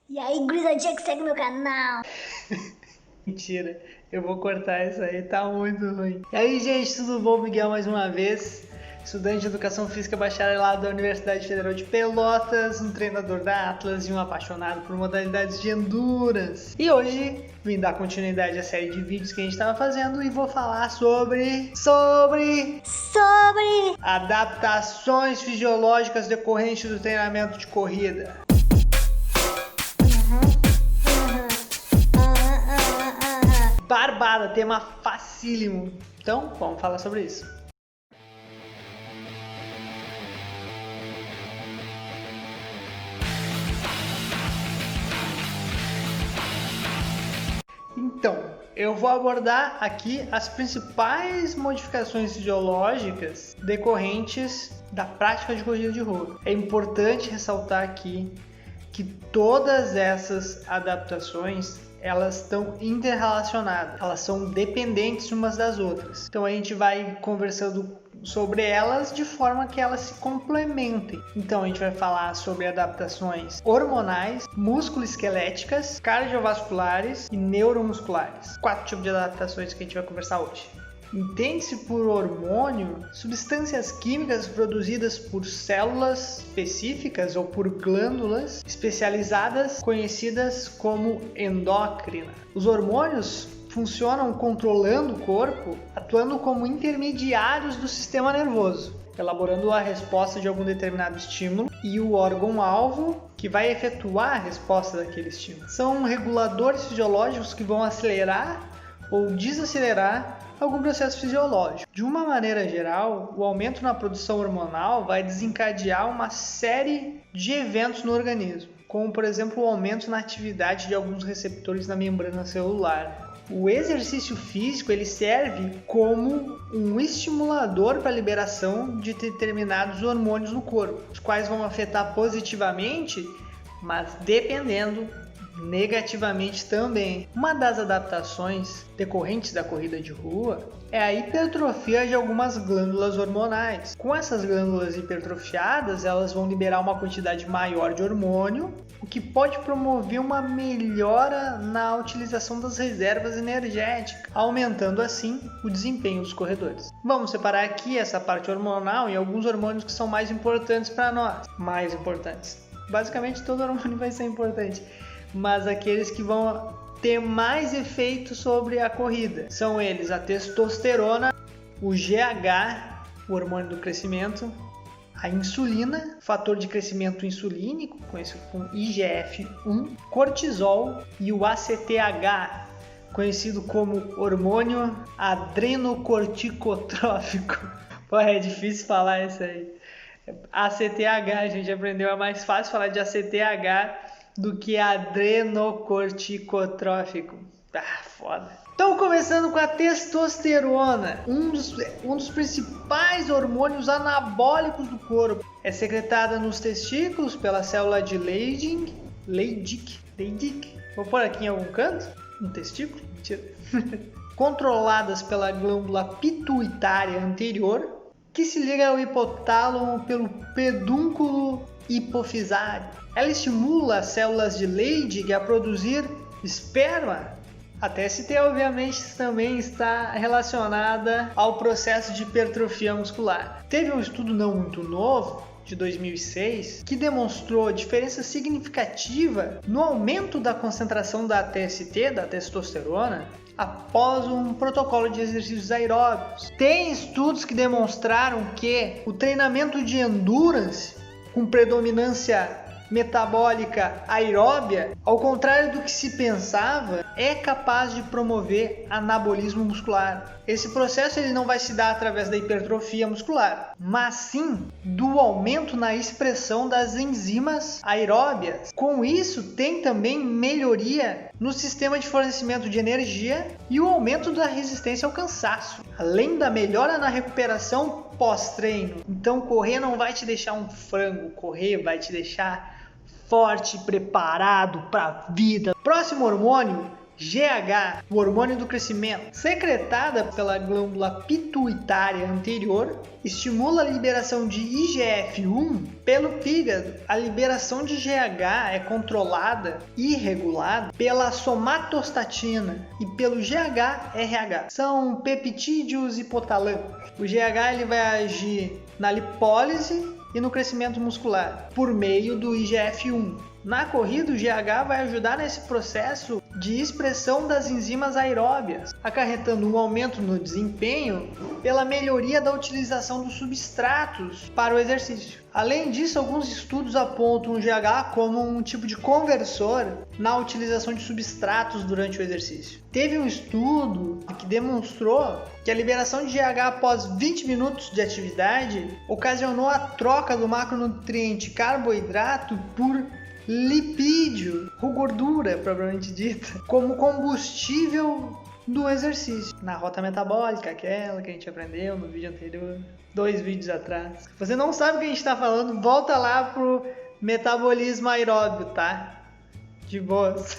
E aí, gurizadinha que segue meu canal. Mentira, eu vou cortar isso aí, tá muito ruim. E aí, gente, tudo bom? Miguel mais uma vez, estudante de Educação Física bacharelado da Universidade Federal de Pelotas, um treinador da Atlas e um apaixonado por modalidades de endurance. E hoje vim dar continuidade à série de vídeos que a gente estava fazendo e vou falar sobre adaptações fisiológicas decorrentes do treinamento de corrida. Barbada, tema facílimo. Então, vamos falar sobre isso. Então, eu vou abordar aqui as principais modificações fisiológicas decorrentes da prática de corrida de rua. É importante ressaltar aqui que todas essas adaptações elas estão interrelacionadas, elas são dependentes umas das outras. Então a gente vai conversando sobre elas de forma que elas se complementem. Então a gente vai falar sobre adaptações hormonais, músculo-esqueléticas, cardiovasculares e neuromusculares. 4 tipos de adaptações que a gente vai conversar hoje. Entende-se por hormônio substâncias químicas produzidas por células específicas ou por glândulas especializadas conhecidas como endócrina. Os hormônios funcionam controlando o corpo, atuando como intermediários do sistema nervoso, elaborando a resposta de algum determinado estímulo e o órgão-alvo que vai efetuar a resposta daquele estímulo. São reguladores fisiológicos que vão acelerar ou desacelerar algum processo fisiológico. De uma maneira geral, o aumento na produção hormonal vai desencadear uma série de eventos no organismo, como por exemplo o aumento na atividade de alguns receptores na membrana celular. O exercício físico ele serve como um estimulador para a liberação de determinados hormônios no corpo, os quais vão afetar positivamente, mas dependendo negativamente também. Uma das adaptações decorrentes da corrida de rua é a hipertrofia de algumas glândulas hormonais. Com essas glândulas hipertrofiadas, elas vão liberar uma quantidade maior de hormônio, o que pode promover uma melhora na utilização das reservas energéticas, aumentando assim o desempenho dos corredores. Vamos separar aqui essa parte hormonal em alguns hormônios que são mais importantes para nós. Mais importantes. Basicamente todo hormônio vai ser importante, mas aqueles que vão ter mais efeito sobre a corrida são eles a testosterona, o GH, o hormônio do crescimento, a insulina, fator de crescimento insulínico, conhecido como IGF-1, cortisol e o ACTH, conhecido como hormônio adrenocorticotrófico. Pô, é difícil falar isso aí. ACTH, a gente aprendeu, é mais fácil falar de ACTH do que adrenocorticotrófico. Foda. Então, começando com a testosterona, um dos principais hormônios anabólicos do corpo. É secretada nos testículos pela célula de Leydig. Vou pôr aqui em algum canto? No testículo? Mentira. Controladas pela glândula pituitária anterior, que se liga ao hipotálamo pelo pedúnculo hipofisário. Ela estimula as células de Leydig a produzir esperma. A TST, obviamente, também está relacionada ao processo de hipertrofia muscular. Teve um estudo não muito novo, de 2006, que demonstrou diferença significativa no aumento da concentração da TST, da testosterona, após um protocolo de exercícios aeróbicos. Tem estudos que demonstraram que o treinamento de endurance com predominância metabólica aeróbia, ao contrário do que se pensava, é capaz de promover anabolismo muscular. Esse processo ele não vai se dar através da hipertrofia muscular, mas sim do aumento na expressão das enzimas aeróbias. Com isso, tem também melhoria no sistema de fornecimento de energia e o aumento da resistência ao cansaço, além da melhora na recuperação pós-treino. Então, correr não vai te deixar um frango, correr vai te deixar forte, preparado para a vida. Próximo hormônio GH, o hormônio do crescimento, secretada pela glândula pituitária anterior, estimula a liberação de IGF-1 pelo fígado. A liberação de GH é controlada e regulada pela somatostatina e pelo GHRH. São peptídeos hipotalâmicos. O GH ele vai agir na lipólise e no crescimento muscular por meio do IGF-1. Na corrida, o GH vai ajudar nesse processo de expressão das enzimas aeróbias, acarretando um aumento no desempenho pela melhoria da utilização dos substratos para o exercício. Além disso, alguns estudos apontam o GH como um tipo de conversor na utilização de substratos durante o exercício. Teve um estudo que demonstrou que a liberação de GH após 20 minutos de atividade ocasionou a troca do macronutriente carboidrato por lipídio, ou gordura propriamente dita, como combustível do exercício. Na rota metabólica, aquela que a gente aprendeu no vídeo anterior, 2 vídeos atrás. Se você não sabe o que a gente está falando, volta lá pro metabolismo aeróbio, tá? De boas.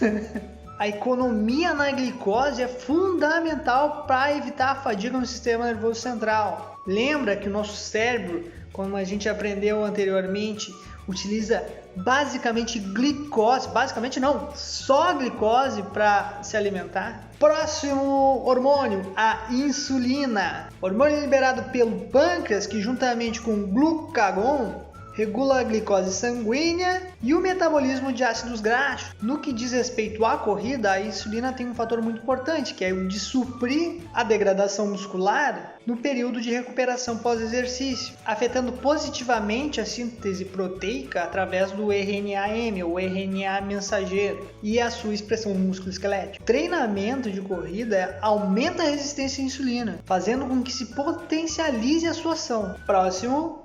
A economia na glicose é fundamental para evitar a fadiga no sistema nervoso central. Lembra que o nosso cérebro, como a gente aprendeu anteriormente, utiliza basicamente glicose, basicamente não, só glicose para se alimentar. Próximo hormônio, a insulina. Hormônio liberado pelo pâncreas que juntamente com o glucagon regula a glicose sanguínea e o metabolismo de ácidos graxos. No que diz respeito à corrida, a insulina tem um fator muito importante, que é o de suprir a degradação muscular no período de recuperação pós-exercício, afetando positivamente a síntese proteica através do RNA-M, ou RNA mensageiro, e a sua expressão no músculo esquelético. Treinamento de corrida aumenta a resistência à insulina, fazendo com que se potencialize a sua ação. Próximo,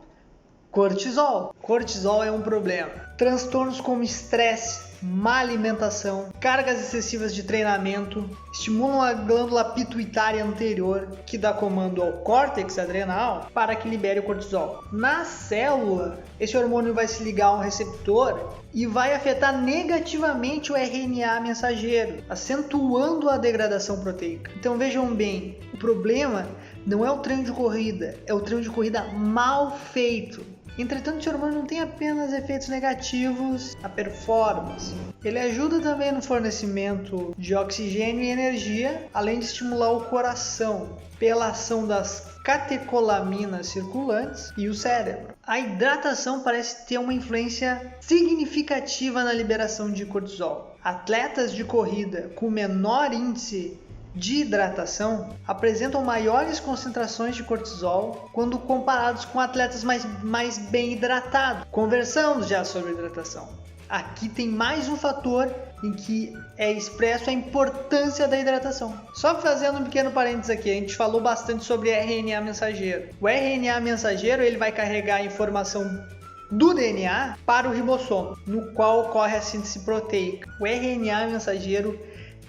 cortisol. Cortisol é um problema. Transtornos como estresse, má alimentação, cargas excessivas de treinamento estimulam a glândula pituitária anterior, que dá comando ao córtex adrenal para que libere o cortisol. Na célula, esse hormônio vai se ligar a um receptor e vai afetar negativamente o RNA mensageiro, acentuando a degradação proteica. Então vejam bem, o problema não é o treino de corrida, é o treino de corrida mal feito. Entretanto, esse hormônio não tem apenas efeitos negativos na performance. Ele ajuda também no fornecimento de oxigênio e energia, além de estimular o coração pela ação das catecolaminas circulantes e o cérebro. A hidratação parece ter uma influência significativa na liberação de cortisol. Atletas de corrida com menor índice de hidratação apresentam maiores concentrações de cortisol quando comparados com atletas mais bem hidratados. Conversamos já sobre hidratação. Aqui tem mais um fator em que é expresso a importância da hidratação. Só fazendo um pequeno parênteses aqui, a gente falou bastante sobre RNA mensageiro. O RNA mensageiro ele vai carregar a informação do DNA para o ribossomo, no qual ocorre a síntese proteica. O RNA mensageiro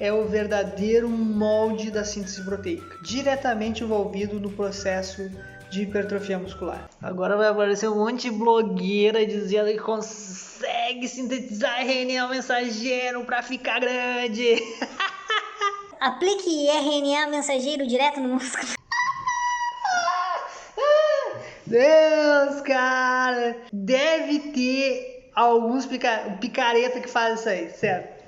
é o verdadeiro molde da síntese proteica, diretamente envolvido no processo de hipertrofia muscular. Agora vai aparecer um monte de blogueira dizendo que consegue sintetizar RNA mensageiro para ficar grande. Aplique RNA mensageiro direto no músculo. Deus, cara, deve ter alguns picareta que fazem isso aí, certo?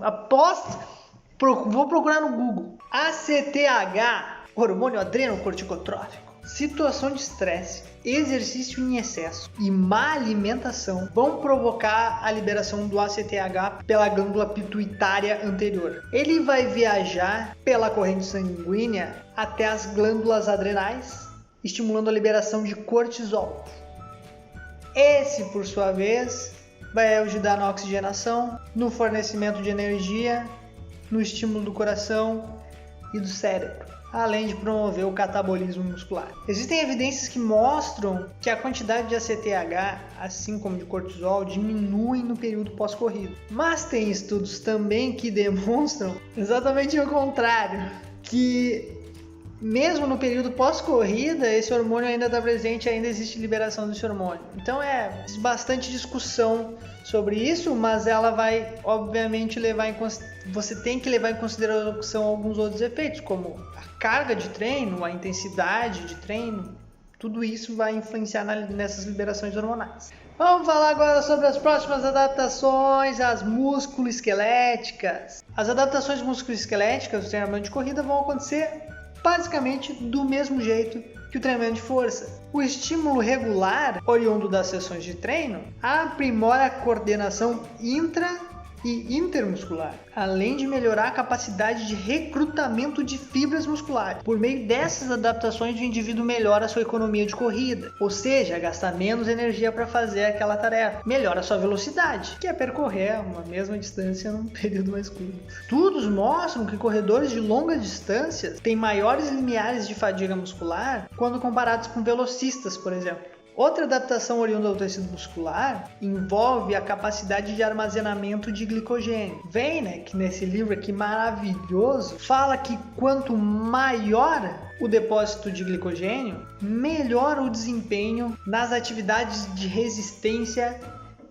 Aposto. Vou procurar no Google. ACTH, hormônio adrenocorticotrófico. Situação de estresse, exercício em excesso e má alimentação vão provocar a liberação do ACTH pela glândula pituitária anterior. Ele vai viajar pela corrente sanguínea até as glândulas adrenais, estimulando a liberação de cortisol. Esse, por sua vez, vai ajudar na oxigenação, no fornecimento de energia, no estímulo do coração e do cérebro, além de promover o catabolismo muscular. Existem evidências que mostram que a quantidade de ACTH, assim como de cortisol, diminui no período pós-corrida. Mas tem estudos também que demonstram exatamente o contrário, que mesmo no período pós-corrida, esse hormônio ainda está presente, ainda existe liberação desse hormônio. Então existe bastante discussão sobre isso, mas ela vai, obviamente, você tem que levar em consideração alguns outros efeitos, como a carga de treino, a intensidade de treino, tudo isso vai influenciar nessas liberações hormonais. Vamos falar agora sobre as próximas adaptações, as músculo-esqueléticas. As adaptações músculo-esqueléticas do treinamento de corrida vão acontecer basicamente do mesmo jeito que o treinamento de força. O estímulo regular, oriundo das sessões de treino, aprimora a coordenação intra e intermuscular, além de melhorar a capacidade de recrutamento de fibras musculares. Por meio dessas adaptações, o indivíduo melhora a sua economia de corrida, ou seja, gasta menos energia para fazer aquela tarefa, melhora a sua velocidade, que é percorrer uma mesma distância num período mais curto. Estudos mostram que corredores de longas distâncias têm maiores limiares de fadiga muscular quando comparados com velocistas, por exemplo. Outra adaptação oriunda do tecido muscular envolve a capacidade de armazenamento de glicogênio. Weineck, nesse livro aqui maravilhoso, fala que quanto maior o depósito de glicogênio, melhor o desempenho nas atividades de resistência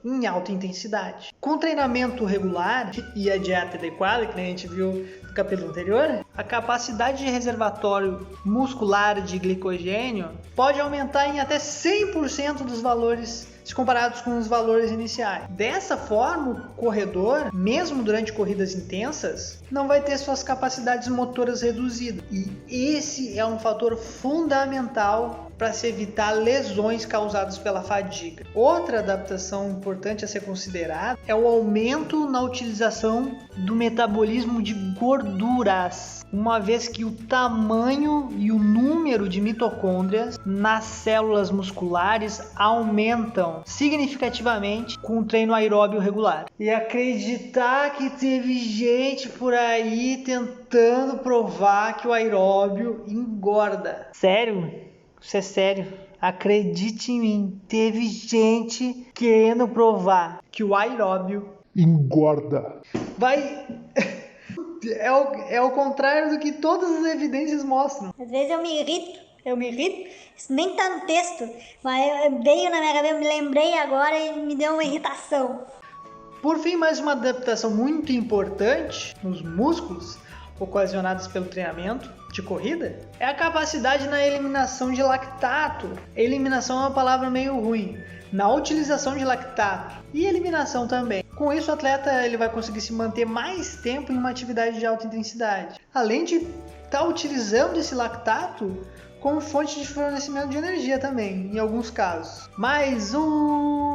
em alta intensidade. Com treinamento regular e a dieta adequada, que a gente viu no capítulo anterior, a capacidade de reservatório muscular de glicogênio pode aumentar em até 100% dos valores se comparados com os valores iniciais. Dessa forma, o corredor, mesmo durante corridas intensas, não vai ter suas capacidades motoras reduzidas. E esse é um fator fundamental para se evitar lesões causadas pela fadiga. Outra adaptação importante a ser considerada é o aumento na utilização do metabolismo de gorduras, uma vez que o tamanho e o número de mitocôndrias nas células musculares aumentam significativamente com o treino aeróbio regular. E acreditar que teve gente por aí tentando provar que o aeróbio engorda. Sério? Isso é sério. Acredite em mim. Teve gente querendo provar que o aeróbio engorda. É o contrário do que todas as evidências mostram. Às vezes eu me irrito, isso nem tá no texto, mas veio na minha cabeça, eu me lembrei agora e me deu uma irritação. Por fim, mais uma adaptação muito importante nos músculos ocasionadas pelo treinamento de corrida é a capacidade na eliminação de lactato. Eliminação é uma palavra meio ruim. Na utilização de lactato e eliminação também. Com isso, o atleta ele vai conseguir se manter mais tempo em uma atividade de alta intensidade. Além de estar utilizando esse lactato como fonte de fornecimento de energia também, em alguns casos.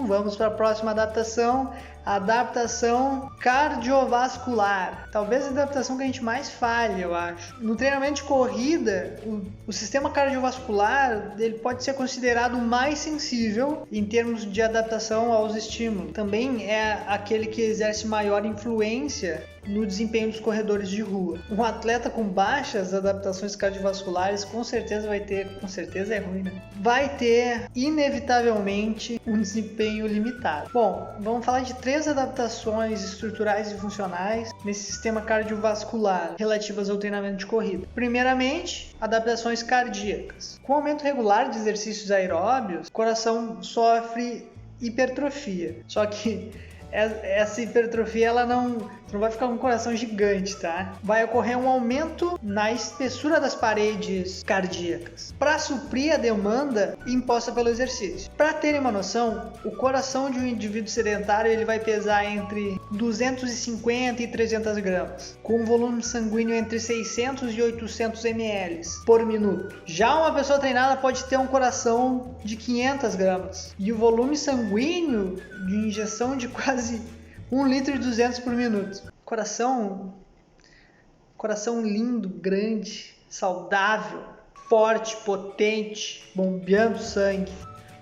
Vamos para a próxima adaptação. Adaptação cardiovascular. Talvez a adaptação que a gente mais falha, eu acho. No treinamento de corrida, o sistema cardiovascular ele pode ser considerado mais sensível em termos de adaptação aos estímulos. Também é aquele que exerce maior influência no desempenho dos corredores de rua. Um atleta com baixas adaptações cardiovasculares com certeza é ruim, né? Vai ter inevitavelmente um desempenho limitado. Bom, vamos falar de 3 adaptações estruturais e funcionais nesse sistema cardiovascular relativas ao treinamento de corrida. Primeiramente, adaptações cardíacas. Com o aumento regular de exercícios aeróbios, o coração sofre hipertrofia. Só que essa hipertrofia ela não vai ficar com um coração gigante, tá? Vai ocorrer um aumento na espessura das paredes cardíacas para suprir a demanda imposta pelo exercício. Para terem uma noção, o coração de um indivíduo sedentário ele vai pesar entre 250 e 300 gramas, com um volume sanguíneo entre 600 e 800 ml por minuto. Já uma pessoa treinada pode ter um coração de 500 gramas e o volume sanguíneo de injeção de quase 1,2 litro por minuto. Coração lindo, grande, saudável, forte, potente, bombeando sangue.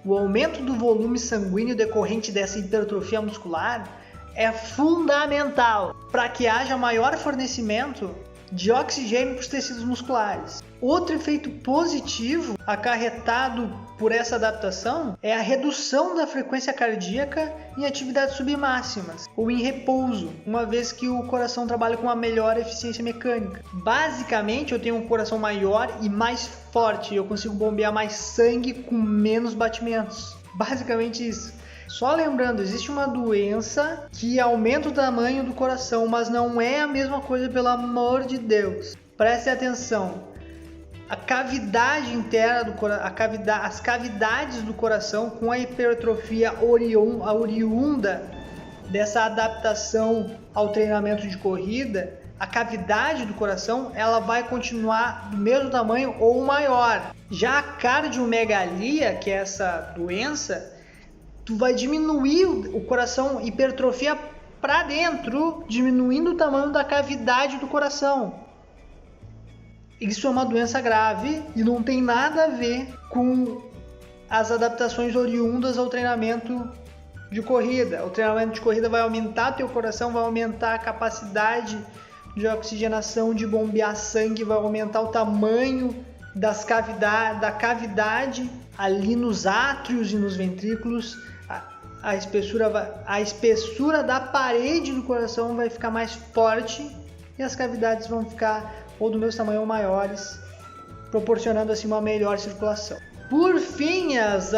O aumento do volume sanguíneo decorrente dessa hipertrofia muscular é fundamental para que haja maior fornecimento de oxigênio para os tecidos musculares. Outro efeito positivo acarretado por essa adaptação é a redução da frequência cardíaca em atividades submáximas ou em repouso, uma vez que o coração trabalha com uma melhor eficiência mecânica. Basicamente, eu tenho um coração maior e mais forte, eu consigo bombear mais sangue com menos batimentos. Basicamente isso. Só lembrando, existe uma doença que aumenta o tamanho do coração, mas não é a mesma coisa, pelo amor de Deus. Preste atenção. A cavidade interna do coração, as cavidades do coração, com a hipertrofia oriunda dessa adaptação ao treinamento de corrida, a cavidade do coração ela vai continuar do mesmo tamanho ou maior. Já a cardiomegalia, que é essa doença, tu vai diminuir o coração, hipertrofia para dentro, diminuindo o tamanho da cavidade do coração. Isso é uma doença grave e não tem nada a ver com as adaptações oriundas ao treinamento de corrida. O treinamento de corrida vai aumentar teu coração, vai aumentar a capacidade de oxigenação, de bombear sangue, vai aumentar o tamanho da cavidade ali nos átrios e nos ventrículos. A espessura da parede do coração vai ficar mais forte e as cavidades vão ficar ou do mesmo tamanho ou maiores, proporcionando assim uma melhor circulação. Por fim, as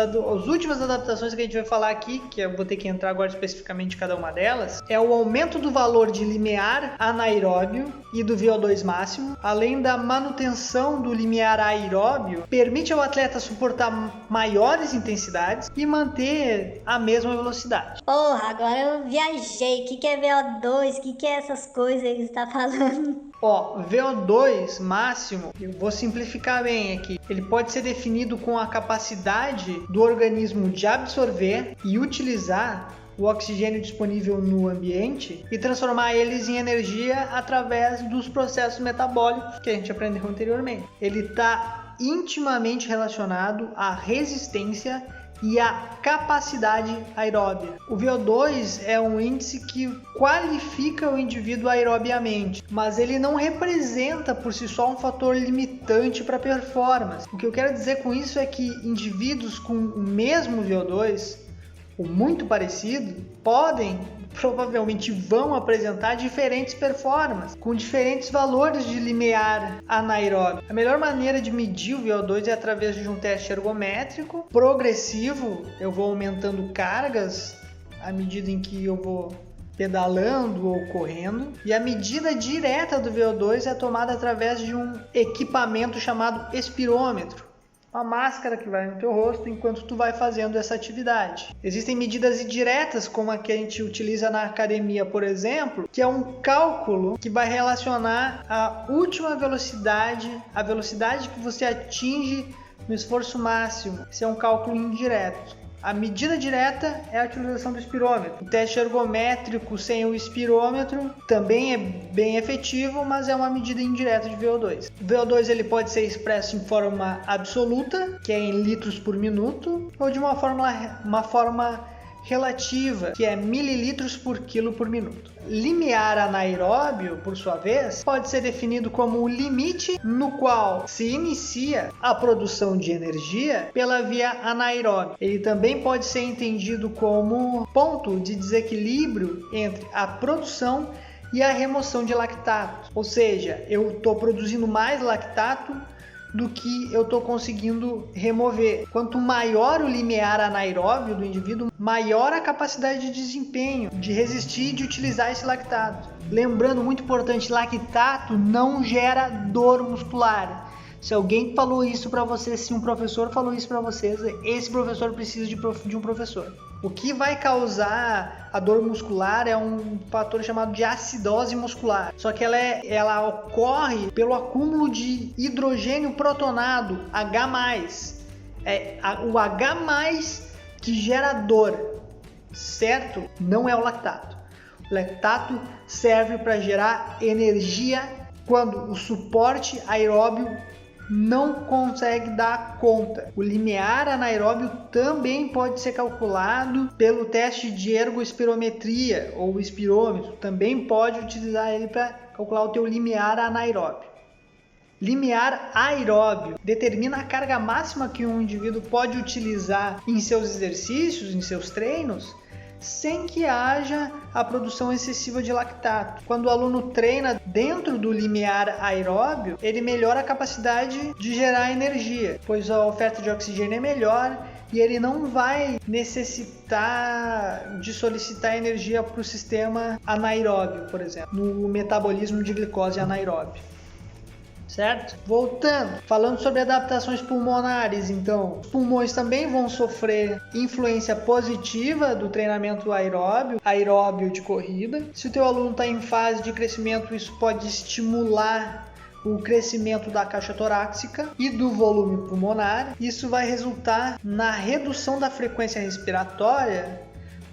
últimas adaptações que a gente vai falar aqui, que eu vou ter que entrar agora especificamente em cada uma delas, é o aumento do valor de limiar anaeróbio e do VO2 máximo, além da manutenção do limiar aeróbio, permite ao atleta suportar maiores intensidades e manter a mesma velocidade. Porra, agora eu viajei. O que é VO2? O que é essas coisas aí que você tá falando? Ó, VO2 máximo, eu vou simplificar bem aqui, ele pode ser definido com a capacidade do organismo de absorver e utilizar o oxigênio disponível no ambiente e transformar eles em energia através dos processos metabólicos que a gente aprendeu anteriormente. Ele está intimamente relacionado à resistência e a capacidade aeróbia. O VO2 é um índice que qualifica o indivíduo aerobiamente, mas ele não representa por si só um fator limitante para a performance. O que eu quero dizer com isso é que indivíduos com o mesmo VO2, ou muito parecido, provavelmente vão apresentar diferentes performances, com diferentes valores de limiar anaeróbio. A melhor maneira de medir o VO2 é através de um teste ergométrico progressivo. Eu vou aumentando cargas à medida em que eu vou pedalando ou correndo, e a medida direta do VO2 é tomada através de um equipamento chamado espirômetro, uma máscara que vai no teu rosto enquanto tu vai fazendo essa atividade. Existem medidas indiretas, como a que a gente utiliza na academia, por exemplo, que é um cálculo que vai relacionar a última velocidade, a velocidade que você atinge no esforço máximo. Isso é um cálculo indireto. A medida direta é a utilização do espirômetro. O teste ergométrico sem o espirômetro também é bem efetivo, mas é uma medida indireta de VO2. O VO2 ele pode ser expresso em forma absoluta, que é em litros por minuto, ou de uma forma relativa, que é mililitros por quilo por minuto. Limiar anaeróbio, por sua vez, pode ser definido como o limite no qual se inicia a produção de energia pela via anaeróbia. Ele também pode ser entendido como ponto de desequilíbrio entre a produção e a remoção de lactato. Ou seja, eu estou produzindo mais lactato do que eu estou conseguindo remover. Quanto maior o limiar anaeróbio do indivíduo, maior a capacidade de desempenho, de resistir e de utilizar esse lactato. Lembrando, muito importante, lactato não gera dor muscular. Se alguém falou isso para você, se um professor falou isso para vocês, esse professor precisa de um professor. O que vai causar a dor muscular é um fator chamado de acidose muscular. Só que ela ocorre pelo acúmulo de hidrogênio protonado, H+. É o H+ que gera dor, certo? Não é o lactato. O lactato serve para gerar energia quando o suporte aeróbio não consegue dar conta. O limiar anaeróbio também pode ser calculado pelo teste de ergoespirometria ou espirômetro. Também pode utilizar ele para calcular o teu limiar anaeróbio. limiar aeróbio determina a carga máxima que um indivíduo pode utilizar em seus exercícios, em seus treinos, sem que haja a produção excessiva de lactato. Quando o aluno treina dentro do limiar aeróbio, ele melhora a capacidade de gerar energia, pois a oferta de oxigênio é melhor e ele não vai necessitar de solicitar energia para o sistema anaeróbio, por exemplo, no metabolismo de glicose anaeróbio. Certo? Voltando, falando sobre adaptações pulmonares, então, os pulmões também vão sofrer influência positiva do treinamento aeróbio de corrida. Se o teu aluno está em fase de crescimento, isso pode estimular o crescimento da caixa torácica e do volume pulmonar. Isso vai resultar na redução da frequência respiratória,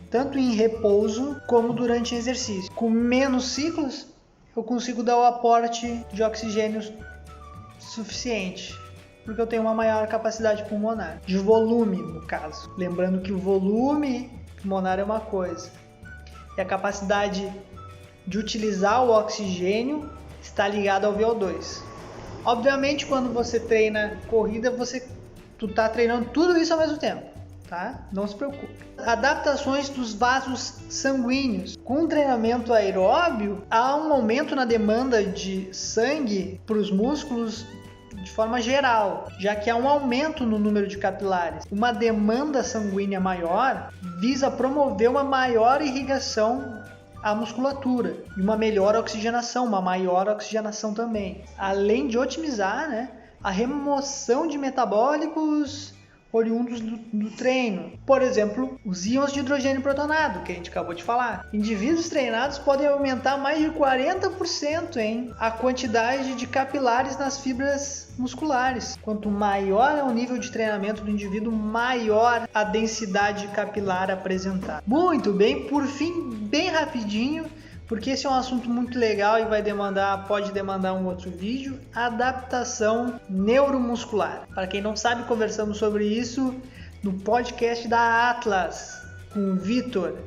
tanto em repouso como durante exercício. Com menos ciclos, eu consigo dar o aporte de oxigênio suficiente, porque eu tenho uma maior capacidade pulmonar, de volume no caso. Lembrando que o volume pulmonar é uma coisa, e a capacidade de utilizar o oxigênio está ligada ao VO2. Obviamente, quando você treina corrida, tu está treinando tudo isso ao mesmo tempo. Tá? Não se preocupe. Adaptações dos vasos sanguíneos. Com o treinamento aeróbio, há um aumento na demanda de sangue para os músculos de forma geral, já que há um aumento no número de capilares. Uma demanda sanguínea maior visa promover uma maior irrigação à musculatura e uma melhor oxigenação, uma maior oxigenação também. Além de otimizar, a remoção de metabólicos oriundos do treino. Por exemplo, os íons de hidrogênio protonado, que a gente acabou de falar. Indivíduos treinados podem aumentar mais de 40% a quantidade de capilares nas fibras musculares. Quanto maior é o nível de treinamento do indivíduo, maior a densidade capilar apresentada. Muito bem, por fim, bem rapidinho, porque esse é um assunto muito legal e pode demandar um outro vídeo, adaptação neuromuscular. Para quem não sabe, conversamos sobre isso no podcast da Atlas, com o Vitor.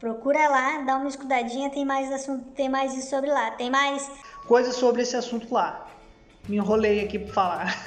Procura lá, dá uma escutadinha, tem mais assunto, tem mais isso sobre lá, tem mais coisas sobre esse assunto lá. Me enrolei aqui para falar.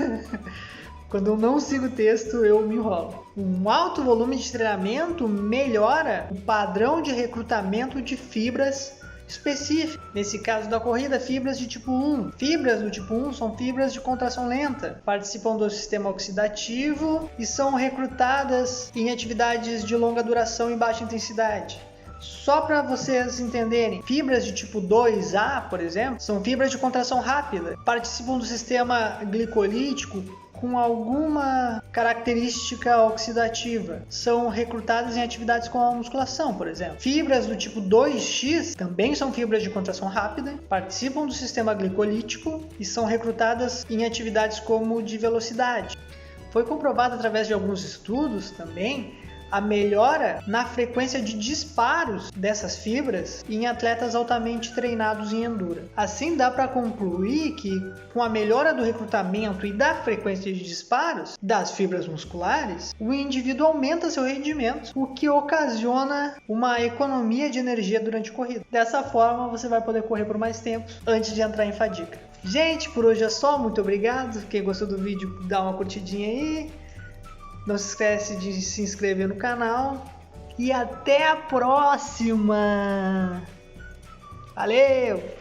Quando eu não sigo o texto, eu me enrolo. Um alto volume de treinamento melhora o padrão de recrutamento de fibras específico. Nesse caso da corrida, fibras de tipo 1. Fibras do tipo 1 são fibras de contração lenta, participam do sistema oxidativo e são recrutadas em atividades de longa duração e baixa intensidade. Só para vocês entenderem, fibras de tipo 2A, por exemplo, são fibras de contração rápida, participam do sistema glicolítico com alguma característica oxidativa. São recrutadas em atividades como a musculação, por exemplo. Fibras do tipo 2X também são fibras de contração rápida, participam do sistema glicolítico e são recrutadas em atividades como de velocidade. Foi comprovado através de alguns estudos também a melhora na frequência de disparos dessas fibras em atletas altamente treinados em enduro. Assim, dá para concluir que com a melhora do recrutamento e da frequência de disparos das fibras musculares, o indivíduo aumenta seu rendimento, o que ocasiona uma economia de energia durante a corrida. Dessa forma, você vai poder correr por mais tempo antes de entrar em fadiga. Gente, por hoje é só. Muito obrigado. Quem gostou do vídeo, dá uma curtidinha aí. Não se esquece de se inscrever no canal e até a próxima! Valeu!